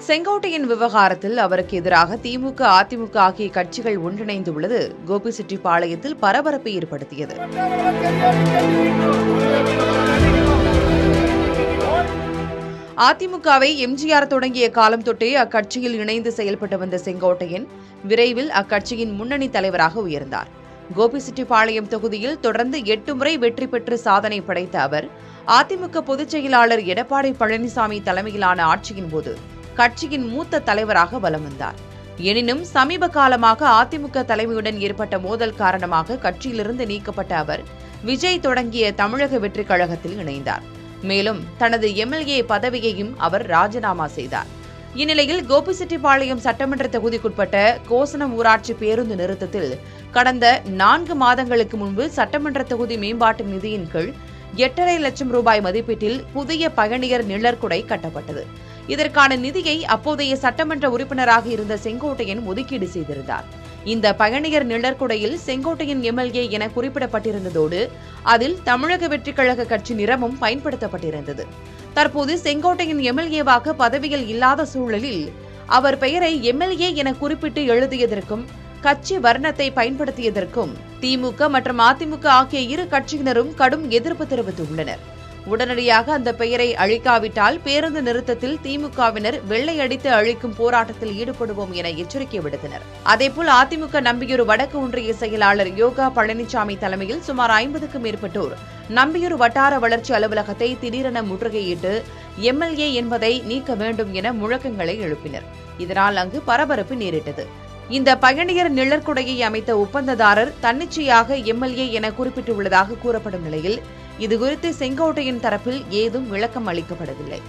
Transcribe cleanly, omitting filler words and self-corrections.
செங்கோட்டையின் விவகாரத்தில் அவருக்கு எதிராக திமுக, அதிமுக ஆகிய கட்சிகள் ஒன்றிணைந்துள்ளது கோபிச்செட்டிப்பாளையத்தில் பரபரப்பை ஏற்படுத்தியது. அதிமுகவை எம்ஜிஆர் தொடங்கிய காலம் தொட்டே அக்கட்சியில் இணைந்து செயல்பட்டு வந்த செங்கோட்டையன் விரைவில் அக்கட்சியின் முன்னணி தலைவராக உயர்ந்தார். கோபிச்செட்டிப்பாளையம் தொகுதியில் தொடர்ந்து 8 முறை வெற்றி பெற்று சாதனை படைத்த அவர் அதிமுக பொதுச் செயலாளர் எடப்பாடி பழனிசாமி தலைமையிலான ஆட்சியின் போது கட்சியின் மூத்த தலைவராக வலம் வந்தார். எனினும் சமீப காலமாக அதிமுக தலைமையுடன் ஏற்பட்ட மோதல் காரணமாக கட்சியிலிருந்து நீக்கப்பட்ட அவர் விஜய் தொடங்கிய தமிழக வெற்றிக் கழகத்தில் இணைந்தார். மேலும் தனது எம்எல்ஏ பதவியையும் அவர் ராஜினாமா செய்தார். இந்நிலையில் கோபிச்செட்டிப்பாளையம் சட்டமன்ற தொகுதிக்குட்பட்ட கோசனம் ஊராட்சி பேருந்து நிறுத்தத்தில் கடந்த 4 மாதங்களுக்கு முன்பு சட்டமன்ற தொகுதி மேம்பாட்டு நிதியின் கீழ் 8.5 லட்சம் ரூபாய் மதிப்பீட்டில் புதிய பயணியர் நிழற்குடை கட்டப்பட்டது. இதற்கான நிதியை அப்போதைய சட்டமன்ற உறுப்பினராக இருந்த செங்கோட்டையன் ஒதுக்கீடு செய்திருந்தார். இந்த பயணியர் நிழற்குடையில் செங்கோட்டையன் எம்எல்ஏ என குறிப்பிடப்பட்டிருந்ததோடு அதில் தமிழக வெற்றிக் கழக கட்சி நிறமும் பயன்படுத்தப்பட்டிருந்தது. தற்போது செங்கோட்டையன் எம்எல்ஏவாக பதவியில் இல்லாத சூழலில் அவர் பெயரை எம்எல்ஏ என குறிப்பிட்டு எழுதியதற்கும் கட்சி வர்ணத்தை பயன்படுத்தியதற்கும் திமுக மற்றும் அதிமுக ஆகிய இரு கட்சியினரும் கடும் எதிர்ப்பு தெரிவித்துள்ளனர். உடனடியாக அந்த பெயரை அழிக்காவிட்டால் பேருந்து நிறுத்தத்தில் திமுகவினர் வெள்ளை அடித்து அழிக்கும் போராட்டத்தில் ஈடுபடுவோம் என எச்சரிக்கை விடுத்தனர். அதேபோல் அதிமுக நம்பியூர் வடக்கு ஒன்றிய செயலாளர் யோகா பழனிசாமி தலைமையில் சுமார் 50க்கும் மேற்பட்டோர் நம்பியூர் வட்டார வளர்ச்சி அலுவலகத்தை திடீரென முற்றுகையிட்டு எம்எல்ஏ என்பதை நீக்க வேண்டும் என முழக்கங்களை எழுப்பினர். இதனால் அங்கு பரபரப்பு நேரிட்டது. இந்த பயணியர் நிழற்குடையை அமைத்த ஒப்பந்ததாரர் தன்னிச்சையாக எம்எல்ஏ என குறிப்பிட்டுள்ளதாக கூறப்படும் நிலையில் இதுகுறித்து செங்கோட்டையின் தரப்பில் ஏதும் விளக்கம் அளிக்கப்படவில்லை.